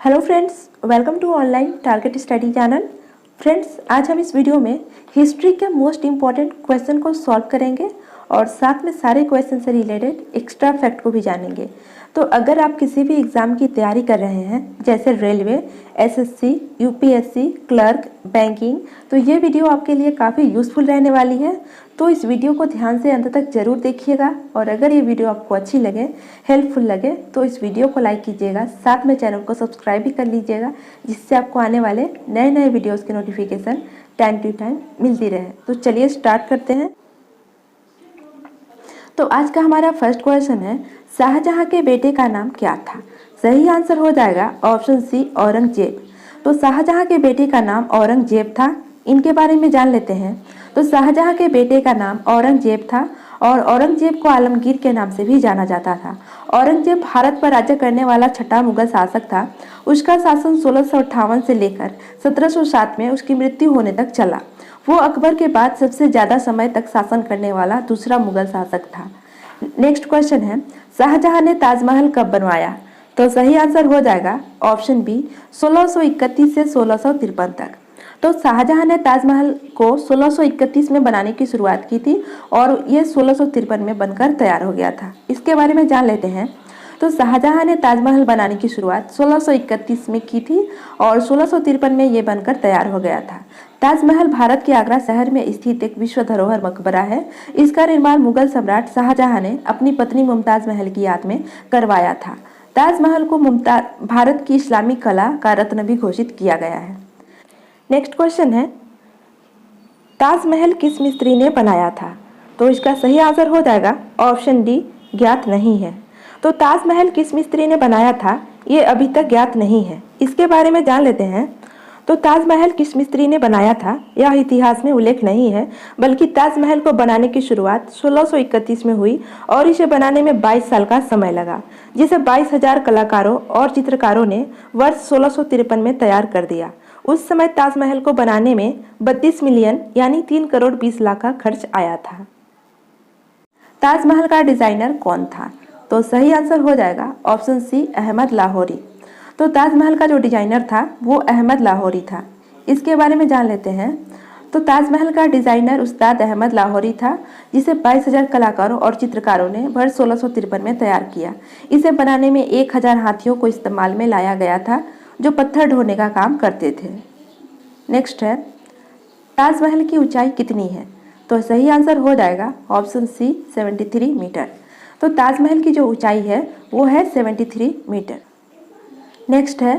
Hello friends, welcome to online target study channel. Friends, आज हम इस वीडियो में हिस्ट्री के मोस्ट इम्पॉर्टेंट क्वेश्चन को सॉल्व करेंगे और साथ में सारे क्वेश्चन से रिलेटेड एक्स्ट्रा फैक्ट को भी जानेंगे। तो अगर आप किसी भी एग्ज़ाम की तैयारी कर रहे हैं जैसे railway, SSC, UPSC, clerk, banking, तो ये वीडियो आपके लिए काफ़ी यूज़फुल रहने वाली है। तो इस वीडियो को ध्यान से अंत तक ज़रूर देखिएगा और अगर ये वीडियो आपको अच्छी लगे, हेल्पफुल लगे, तो इस वीडियो को लाइक कीजिएगा, साथ में चैनल को सब्सक्राइब भी कर लीजिएगा, जिससे आपको आने वाले नए नए वीडियोस के नोटिफिकेशन टाइम टू टाइम मिलती रहे। तो चलिए स्टार्ट करते हैं। तो आज का हमारा फर्स्ट क्वेश्चन है, शाहजहां के बेटे का नाम क्या था? सही आंसर हो जाएगा ऑप्शन सी, औरंगजेब। तो शाहजहां के बेटे का नाम औरंगजेब था। इनके बारे में जान लेते हैं। तो शाहजहां के बेटे का नाम औरंगजेब था और औरंगजेब को आलमगीर के नाम से भी जाना जाता था। औरंगजेब भारत पर राज्य करने वाला छठा मुगल शासक था। उसका शासन 1658 से लेकर 1707 में उसकी मृत्यु होने तक चला। वो अकबर के बाद सबसे ज़्यादा समय तक शासन करने वाला दूसरा मुगल शासक था। नेक्स्ट क्वेश्चन है, शाहजहां ने ताजमहल कब बनवाया? तो सही आंसर हो जाएगा ऑप्शन बी, 1631 से 1653 तक। तो शाहजहां ने ताजमहल को 1631 में बनाने की शुरुआत की थी और ये 1653 में बनकर तैयार हो गया था। इसके बारे में जान लेते हैं। तो शाहजहां ने ताजमहल बनाने की शुरुआत 1631 में की थी और 1653 में ये बनकर तैयार हो गया था। ताजमहल भारत के आगरा शहर में स्थित एक विश्व धरोहर मकबरा है। इसका निर्माण मुगल सम्राट शाहजहां ने अपनी पत्नी मुमताज महल की याद में करवाया था। ताजमहल को मुमताज भारत की इस्लामी कला का रत्न भी घोषित किया गया है। नेक्स्ट क्वेश्चन है, ताजमहल किस मिस्त्री ने बनाया था? तो इसका सही आंसर हो जाएगा ऑप्शन डी, ज्ञात नहीं है। तो ताजमहल किस मिस्त्री ने बनाया था, ये अभी तक ज्ञात नहीं है। इसके बारे में जान लेते हैं। तो ताजमहल किस मिस्त्री ने बनाया था, यह इतिहास में उल्लेख नहीं है, बल्कि ताजमहल को बनाने की शुरुआत 1631 में हुई और इसे बनाने में 22 साल का समय लगा, जिसे 22,000 कलाकारों और चित्रकारों ने वर्ष 1653 में तैयार कर दिया। उस समय ताजमहल को बनाने में 32 मिलियन यानी 3 करोड़ 20 लाख का खर्च आया था। ताजमहल का डिजाइनर कौन था? तो सही आंसर हो जाएगा ऑप्शन सी, अहमद लाहौरी। तो ताजमहल का जो डिजाइनर था वो अहमद लाहौरी था। इसके बारे में जान लेते हैं। तो ताजमहल का डिजाइनर उस्ताद अहमद लाहौरी था, जिसे 22,000 कलाकारों और चित्रकारों ने वर्ष 1653 में तैयार किया। इसे बनाने में 1000 हाथियों को इस्तेमाल में लाया गया था, जो पत्थर ढोने का काम करते थे। नेक्स्ट है, ताजमहल की ऊंचाई कितनी है? तो सही आंसर हो जाएगा ऑप्शन सी, 73 मीटर। तो ताजमहल की जो ऊंचाई है वो है 73 मीटर। नेक्स्ट है,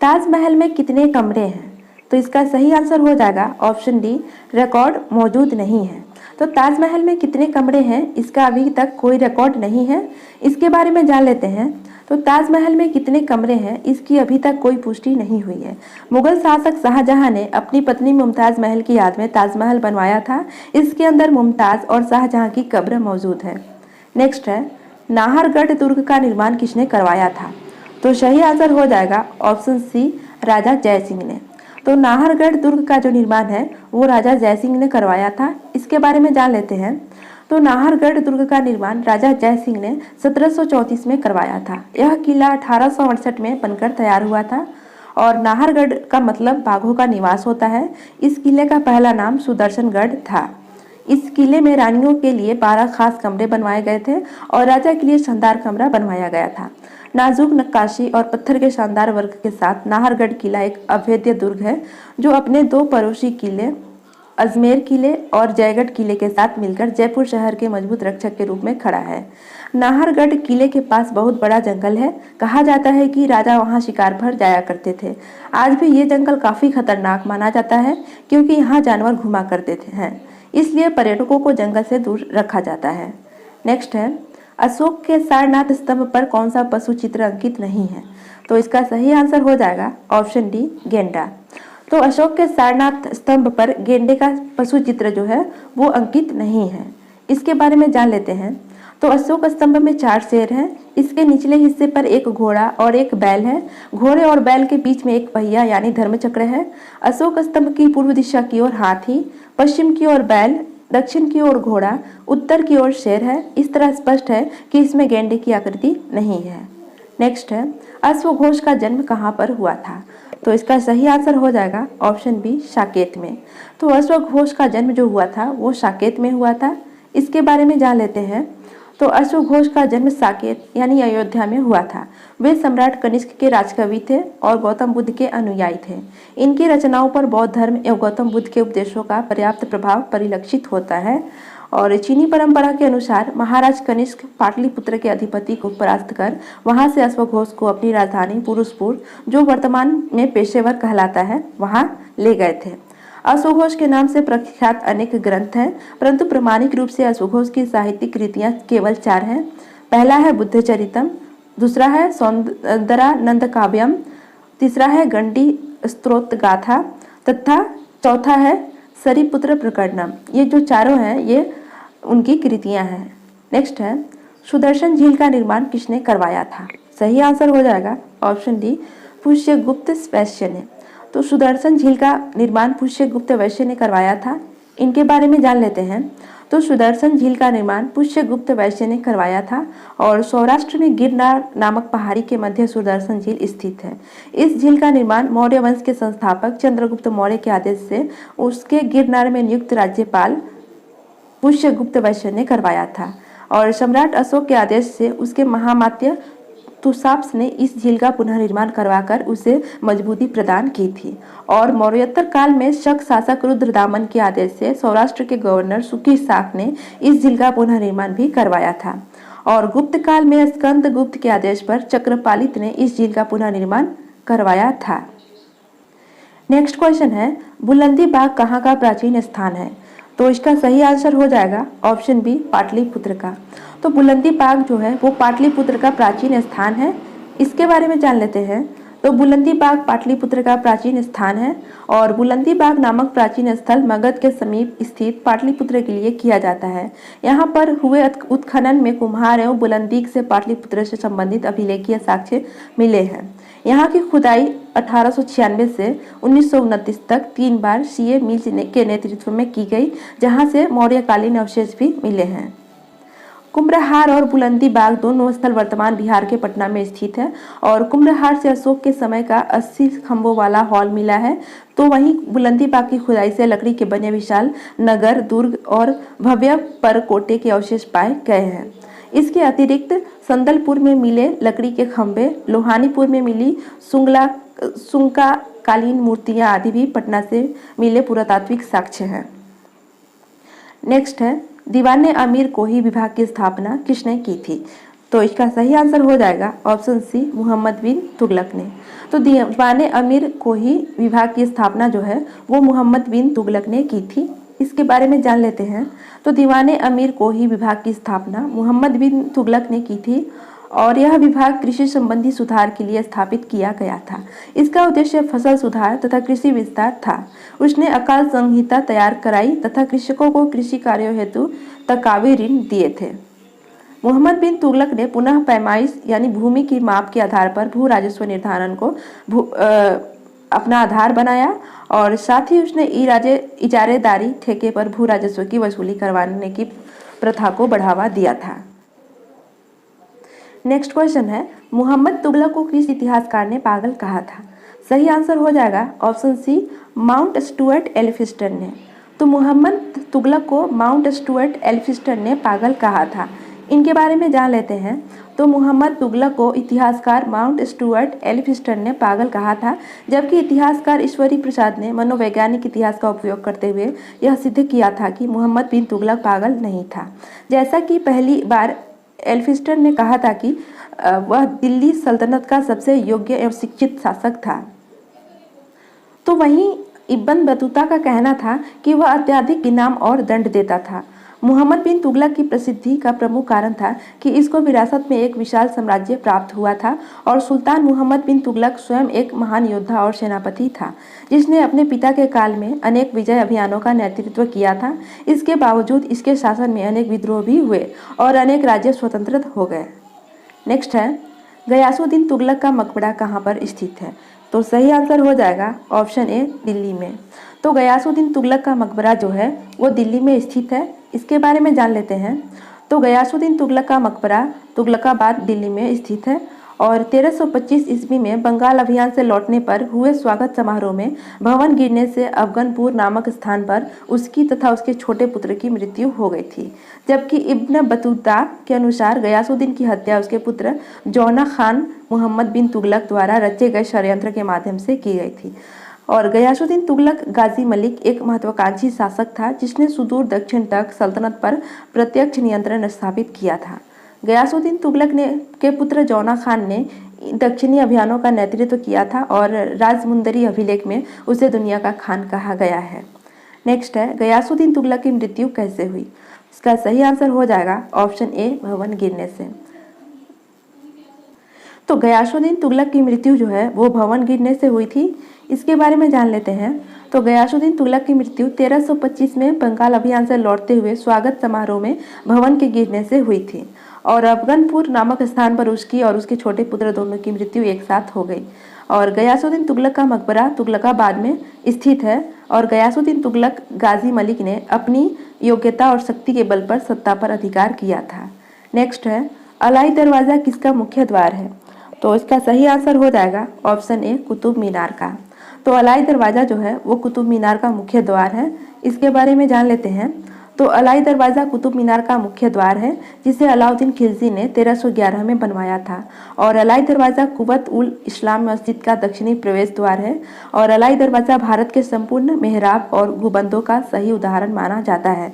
ताजमहल में कितने कमरे हैं? तो इसका सही आंसर हो जाएगा ऑप्शन डी, रिकॉर्ड मौजूद नहीं है। तो ताजमहल में कितने कमरे हैं, इसका अभी तक कोई रिकॉर्ड नहीं है। इसके बारे में जान लेते हैं। तो ताजमहल में कितने कमरे हैं, इसकी अभी तक कोई पुष्टि नहीं हुई है। मुगल शासक शाहजहां ने अपनी पत्नी मुमताज महल की याद में ताजमहल बनवाया था। इसके अंदर मुमताज और शाहजहां की कब्र मौजूद है। नेक्स्ट है, नाहरगढ़ दुर्ग का निर्माण किसने करवाया था? तो सही आंसर हो जाएगा ऑप्शन सी, राजा जय सिंह ने। तो नाहरगढ़ दुर्ग का जो निर्माण है वो राजा जय सिंह ने करवाया था। इसके बारे में जान लेते हैं। तो नाहरगढ़ दुर्ग का निर्माण राजा जय सिंह ने 1734 में करवाया था। यह किला 1868 में बनकर तैयार हुआ था और नाहरगढ़ का मतलब बाघों का निवास होता है। इस किले का पहला नाम सुदर्शनगढ़ था। इस किले में रानियों के लिए 12 खास कमरे बनवाए गए थे और राजा के लिए शानदार कमरा बनवाया गया था। नाजुक नक्काशी और पत्थर के शानदार वर्क के साथ नाहरगढ़ किला एक अभेद्य दुर्ग है, जो अपने 2 पड़ोसी किले अजमेर किले और जयगढ़ किले के साथ मिलकर जयपुर शहर के मजबूत रक्षक के रूप में खड़ा है। नाहरगढ़ किले के पास बहुत बड़ा जंगल है। कहा जाता है कि राजा वहां शिकार पर जाया करते थे। आज भी ये जंगल काफी खतरनाक माना जाता है, क्योंकि यहाँ जानवर घुमा करते हैं, इसलिए पर्यटकों को जंगल से दूर रखा जाता है। नेक्स्ट है, अशोक के सारनाथ स्तंभ पर कौन सा पशु चित्र अंकित नहीं है? तो इसका सही आंसर हो जाएगा ऑप्शन डी, गेंडा। तो अशोक के सारनाथ स्तंभ पर गेंडे का पशु चित्र जो है वो अंकित नहीं है। इसके बारे में जान लेते हैं। तो अशोक स्तंभ में 4 शेर हैं। इसके निचले हिस्से पर एक घोड़ा और एक बैल है। घोड़े और बैल के बीच में एक पहिया यानी धर्मचक्र है। अशोक स्तंभ की पूर्व दिशा की ओर हाथी, पश्चिम की ओर बैल, दक्षिण की ओर घोड़ा, उत्तर की ओर शेर है। इस तरह स्पष्ट है कि इसमें गेंडे की आकृति नहीं है। नेक्स्ट है अश्वघोष का जन्म कहाँ पर हुआ था? तो इसका सही आंसर हो जाएगा ऑप्शन बी साकेत में। तो अश्वघोष का जन्म जो हुआ था वो साकेत में हुआ था। इसके बारे में जान लेते हैं। तो अश्वघोष का जन्म साकेत यानी अयोध्या में हुआ था। वे सम्राट कनिष्क के राजकवि थे और गौतम बुद्ध के अनुयायी थे। इनकी रचनाओं पर बौद्ध धर्म एवं गौतम बुद्ध के उपदेशों का पर्याप्त प्रभाव परिलक्षित होता है। और चीनी परंपरा के अनुसार महाराज कनिष्क पाटलिपुत्र के अधिपति को परास्त कर वहां से अश्वघोष को अपनी राजधानी पुरुषपुर, जो वर्तमान में पेशेवर कहलाता है, वहां ले गए थे। अश्वघोष के नाम से प्रख्यात अनेक ग्रंथ हैं, परंतु प्रामाणिक रूप से अश्वघोष की साहित्यिक कृतियां केवल 4 हैं। पहला है बुद्ध चरितम, दूसरा है सौंदरानंद काव्यम, तीसरा है गंडी स्तोत्र गाथा तथा चौथा है सरिपुत्र प्रकरणम। ये जो चारों हैं ये उनकी कृतियां हैं। नेक्स्ट है सुदर्शन झील का निर्माण किसने करवाया था? सही आंसर हो जाएगा ऑप्शन डी पुष्यगुप्त वैश्य ने। तो सुदर्शन झील का निर्माण पुष्यगुप्त वैश्य ने करवाया था। इनके बारे में जान लेते हैं। तो सुदर्शन झील का निर्माण पुष्यगुप्त वैश्य ने करवाया था और सौराष्ट्र में गिरनार नामक पहाड़ी के मध्य सुदर्शन झील स्थित है। इस झील का निर्माण मौर्य वंश के संस्थापक चंद्रगुप्त मौर्य के आदेश से उसके गिरनार में नियुक्त राज्यपाल पुष्यगुप्त वैश्य ने करवाया था और सम्राट अशोक के आदेश से उसके महामात्य तुसाप्स ने इस झील का पुनर्निर्माण करवाकर उसे मजबूती प्रदान की थी। और मौर्योत्तर काल में शक शासक रुद्रदामन के आदेश से सौराष्ट्र के गवर्नर सुकी शाक ने इस झील का पुनर्निर्माण भी करवाया था। और गुप्त काल में स्कंद गुप्त के आदेश पर चक्रपालित ने इस झील का पुनर्निर्माण करवाया था। नेक्स्ट क्वेश्चन है बुलंदी बाग कहाँ का प्राचीन स्थान है? तो इसका सही आंसर हो जाएगा ऑप्शन बी पाटलिपुत्र का। तो बुलंदी बाग जो है वो पाटलिपुत्र का प्राचीन स्थान है। इसके बारे में जान लेते हैं। तो बुलंदी बाग पाटलिपुत्र का प्राचीन स्थान है और बुलंदी बाग नामक प्राचीन स्थल मगध के समीप स्थित पाटलिपुत्र के लिए किया जाता है। यहाँ पर हुए उत्खनन में कुम्हार एवं बुलंदीक से पाटलिपुत्र से संबंधित अभिलेखीय साक्ष्य मिले हैं। यहाँ की खुदाई 1896 से 1929 तक 3 बार सीए मिल के नेतृत्व में की गई, जहाँ से मौर्यकालीन अवशेष भी मिले हैं। कुम्भहार और बुलंदी बाग दोनों स्थल वर्तमान बिहार के पटना में स्थित है और कुम्भहार से अशोक के समय का 80 खंभों वाला हॉल मिला है। तो वहीं बुलंदी बाग की खुदाई से लकड़ी के बने विशाल नगर, दुर्ग और भव्य परकोटे के अवशेष पाए गए हैं। इसके अतिरिक्त संदलपुर में मिले लकड़ी के खंभे, लोहानीपुर में मिली सुंका कालीन मूर्तियां आदि भी पटना से मिले पुरातात्विक साक्ष्य हैं। नेक्स्ट है दीवाने अमीर कोही विभाग की स्थापना किसने की थी? तो इसका सही आंसर हो जाएगा ऑप्शन सी मोहम्मद बिन तुगलक ने। तो दीवाने अमीर कोही विभाग की स्थापना जो है वो मोहम्मद बिन तुगलक ने की थी। इसके बारे में जान लेते हैं। तो दीवाने अमीर कोही विभाग की स्थापना मोहम्मद बिन तुगलक ने की थी और यह विभाग कृषि संबंधी सुधार के लिए स्थापित किया गया था। इसका उद्देश्य फसल सुधार तथा कृषि विस्तार था। उसने अकाल संहिता तैयार कराई तथा कृषकों को कृषि कार्यों हेतु तकावे ऋण दिए थे। मोहम्मद बिन तुगलक ने पुनः पैमाइश यानी भूमि की माप के आधार पर भू राजस्व निर्धारण को अपना आधार बनाया और साथ ही उसने इजारेदारी ठेके पर भू राजस्व की वसूली करवाने की प्रथा को बढ़ावा दिया था। नेक्स्ट क्वेश्चन है मोहम्मद तुगलक को किस इतिहासकार ने पागल कहा था? सही आंसर हो जाएगा option C Mount Stuart Elphinstone ने। तो मोहम्मद तुगलक को माउंट स्टुअर्ट एल्फिंस्टन ने पागल कहा था। इनके बारे में जान लेते हैं। तो मोहम्मद तुगलक को इतिहासकार माउंट स्टुअर्ट एल्फिंस्टन ने पागल कहा था, जबकि इतिहासकार ईश्वरी प्रसाद ने मनोवैज्ञानिक इतिहास का उपयोग करते हुए यह सिद्ध किया था कि मोहम्मद बिन तुगलक पागल नहीं था। जैसा कि पहली बार एल्फिंस्टन ने कहा था कि वह दिल्ली सल्तनत का सबसे योग्य एवं शिक्षित शासक था। तो वहीं इब्न बतूता का कहना था कि वह अत्यधिक इनाम और दंड देता था। मोहम्मद बिन तुगलक की प्रसिद्धि का प्रमुख कारण था कि इसको विरासत में एक विशाल साम्राज्य प्राप्त हुआ था और सुल्तान मोहम्मद बिन तुगलक स्वयं एक महान योद्धा और सेनापति था, जिसने अपने पिता के काल में अनेक विजय अभियानों का नेतृत्व किया था। इसके बावजूद इसके शासन में अनेक विद्रोह भी हुए और अनेक राज्य स्वतंत्र हो गए। नेक्स्ट है गयासुद्दीन तुगलक का मकबरा कहाँ पर स्थित है? तो सही आंसर हो जाएगा ऑप्शन ए दिल्ली में। तो गयासुद्दीन तुगलक का मकबरा जो है वो दिल्ली में स्थित है। इसके बारे में जान लेते हैं। तो गयासुद्दीन तुगलक का मकबरा तुगलकाबाद दिल्ली में स्थित है और 1325 ईस्वी में बंगाल अभियान से लौटने पर हुए स्वागत समारोह में भवन गिरने से अफगनपुर नामक स्थान पर उसकी तथा उसके छोटे पुत्र की मृत्यु हो गई थी। जबकि इब्न बतूता के अनुसार गयासुद्दीन की हत्या उसके पुत्र जौना खान मोहम्मद बिन तुगलक द्वारा रचे गए षड्यंत्र के माध्यम से की गई थी। और गयासुद्दीन तुगलक गाजी मलिक एक महत्वाकांक्षी शासक था जिसने सुदूर दक्षिण तक सल्तनत पर प्रत्यक्ष नियंत्रण स्थापित किया था। गयासुद्दीन तुगलक ने के पुत्र जौना खान ने दक्षिणी अभियानों का नेतृत्व किया था और राजमुंदरी अभिलेख में उसे दुनिया का खान कहा गया है। नेक्स्ट है, गयासुद्दीन तुगलक की मृत्यु कैसे हुई? इसका सही आंसर हो जाएगा ऑप्शन ए, भवन गिरने से। तो गयासुद्दीन तुगलक की मृत्यु जो है वो भवन गिरने से हुई थी। इसके बारे में जान लेते हैं। तो गयासुद्दीन तुगलक की मृत्यु 1325 में बंगाल अभियान से लौटते हुए स्वागत समारोह में भवन के गिरने से हुई थी और अफगनपुर नामक स्थान पर उसकी और उसके छोटे पुत्र दोनों की मृत्यु एक साथ हो गई। और गयासुद्दीन तुगलक का मकबरा तुगलकाबाद में स्थित है और गयासुद्दीन तुगलक गाजी मलिक ने अपनी योग्यता और शक्ति के बल पर सत्ता पर अधिकार किया था। नेक्स्ट है, अलाई दरवाज़ा किसका मुख्य द्वार है? तो इसका सही आंसर हो जाएगा ऑप्शन ए, कुतुब मीनार का। तो अलाई दरवाज़ा जो है वो कुतुब मीनार का मुख्य द्वार है। इसके बारे में जान लेते हैं। तो अलाई दरवाज़ा कुतुब मीनार का मुख्य द्वार है जिसे अलाउद्दीन खिलजी ने 1311 में बनवाया था। और अलाई दरवाज़ा कुवत उल इस्लाम मस्जिद का दक्षिणी प्रवेश द्वार है और अलाई दरवाज़ा भारत के संपूर्ण मेहराब और गुंबदों का सही उदाहरण माना जाता है।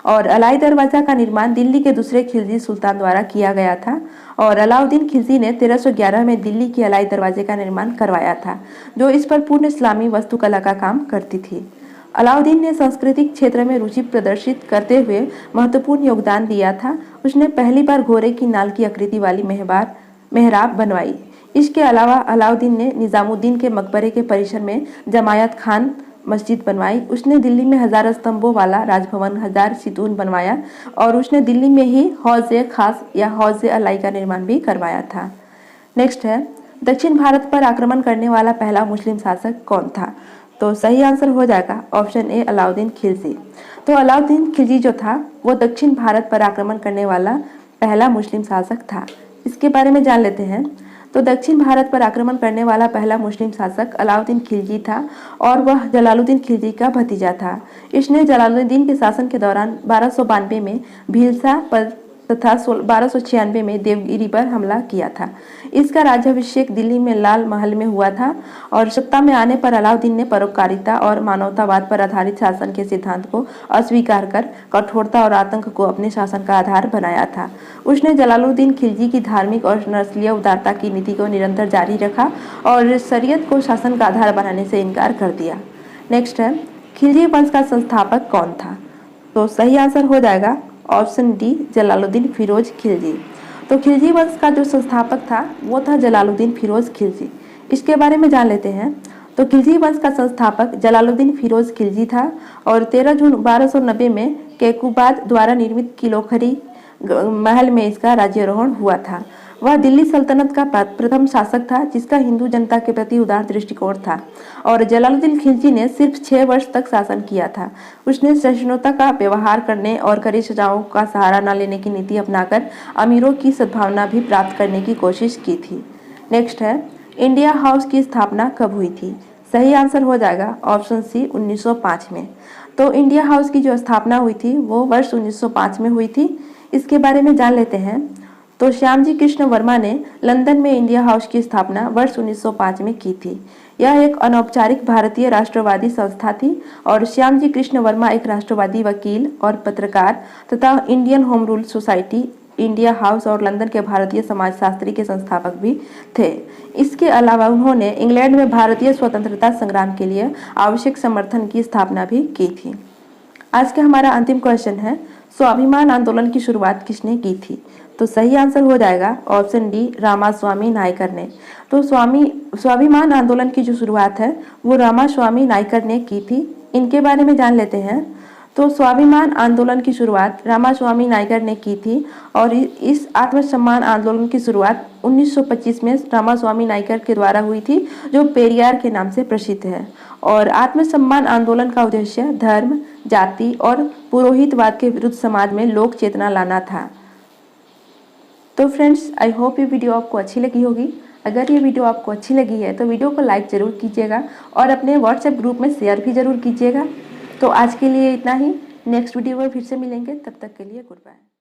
और अलाई दरवाज़ा का निर्माण दिल्ली के दूसरे खिलजी सुल्तान द्वारा किया गया था और अलाउद्दीन खिलजी ने 1311 में दिल्ली के अलाई दरवाजे का निर्माण करवाया था जो इस पर पूर्ण इस्लामी वास्तुकला का काम करती थी। अलाउद्दीन ने सांस्कृतिक क्षेत्र में रुचि प्रदर्शित करते हुए महत्वपूर्ण योगदान दिया था। उसने पहली बार घोड़े की नाल की आकृति वाली मेहराब बनवाई। इसके अलावा अलाउद्दीन ने निजामुद्दीन के मकबरे के परिसर में जमायत खान मस्जिद बनवाई। उसने दिल्ली में 1000 स्तंभों वाला राजभवन 1000 सितून बनवाया और उसने दिल्ली में ही हौज़ खास या हौज़ अलाई का निर्माण भी करवाया था। नेक्स्ट है, दक्षिण भारत पर आक्रमण करने वाला पहला मुस्लिम शासक कौन था? तो सही आंसर हो जाएगा ऑप्शन ए, अलाउद्दीन खिलजी। तो अलाउद्दीन खिलजी जो था वो दक्षिण भारत पर आक्रमण करने वाला पहला मुस्लिम शासक था। इसके बारे में जान लेते हैं। तो दक्षिण भारत पर आक्रमण करने वाला पहला मुस्लिम शासक अलाउद्दीन खिलजी था और वह जलालुद्दीन खिलजी का भतीजा था। इसने जलालुद्दीन के शासन के दौरान 1292 में भीलसा पर तथा 1296 में देवगिरी पर हमला किया था। इसका राज्याभिषेक दिल्ली में लाल महल में हुआ था और सत्ता में आने पर अलाउद्दीन ने परोपकारिता और मानवतावाद पर आधारित शासन के सिद्धांत को अस्वीकार कर कठोरता और आतंक को अपने शासन का आधार बनाया था। उसने जलालुद्दीन खिलजी की धार्मिक और नस्लीय उदारता की नीति को निरंतर जारी रखा और शरीयत को शासन का आधार बनाने से इनकार कर दिया। नेक्स्ट है, खिलजी वंश का संस्थापक कौन था? तो सही आंसर हो जाएगा ऑप्शन डी, जलालुद्दीन फिरोज खिलजी। तो खिलजी वंश का जो संस्थापक था वो था जलालुद्दीन फिरोज खिलजी। इसके बारे में जान लेते हैं। तो खिलजी वंश का संस्थापक जलालुद्दीन फिरोज खिलजी था और 13 जून 1290 में कैकुबाद द्वारा निर्मित किलोखरी महल में इसका राज्यारोहण हुआ था। वह दिल्ली सल्तनत का प्रथम शासक था जिसका हिंदू जनता के प्रति उदार दृष्टिकोण था और जलालुद्दीन खिलजी ने सिर्फ 6 वर्ष तक शासन किया था। उसने सहिष्णुता का व्यवहार करने और कड़ी सजाओं का सहारा न लेने की नीति अपनाकर अमीरों की सद्भावना भी प्राप्त करने की कोशिश की थी। नेक्स्ट है, इंडिया हाउस की स्थापना कब हुई थी? सही आंसर हो जाएगा ऑप्शन सी, 1905 में। तो इंडिया हाउस की जो स्थापना हुई थी वो वर्ष 1905 में हुई थी। इसके बारे में जान लेते हैं। तो श्यामजी कृष्ण वर्मा ने लंदन में इंडिया हाउस की स्थापना वर्ष 1905 में की थी। यह एक अनौपचारिक भारतीय राष्ट्रवादी संस्था थी और श्यामजी कृष्ण वर्मा एक राष्ट्रवादी वकील और पत्रकार तथा Indian home rule society, India house और लंदन के भारतीय समाजशास्त्री के संस्थापक भी थे। इसके अलावा उन्होंने इंग्लैंड में भारतीय स्वतंत्रता संग्राम के लिए आवश्यक समर्थन की स्थापना भी की थी। आज का हमारा अंतिम क्वेश्चन है, स्वाभिमान आंदोलन की शुरुआत किसने की थी? तो सही आंसर हो जाएगा ऑप्शन डी, रामास्वामी नायकर ने। तो स्वाभिमान आंदोलन की जो शुरुआत है वो रामास्वामी नायकर ने की थी। इनके बारे में जान लेते हैं। तो स्वाभिमान आंदोलन की शुरुआत रामास्वामी नायकर ने की थी और इस आत्मसम्मान आंदोलन की शुरुआत 1925 में रामास्वामी नायकर के द्वारा हुई थी जो पेरियार के नाम से प्रसिद्ध है। और आत्मसम्मान आंदोलन का उद्देश्य धर्म, जाति और पुरोहितवाद के विरुद्ध समाज में लोक चेतना लाना था। तो फ्रेंड्स, आई होप ये वीडियो आपको अच्छी लगी होगी। अगर ये वीडियो आपको अच्छी लगी है तो वीडियो को लाइक ज़रूर कीजिएगा और अपने व्हाट्सएप ग्रुप में शेयर भी ज़रूर कीजिएगा। तो आज के लिए इतना ही, नेक्स्ट वीडियो में फिर से मिलेंगे, तब तक के लिए गुड बाय।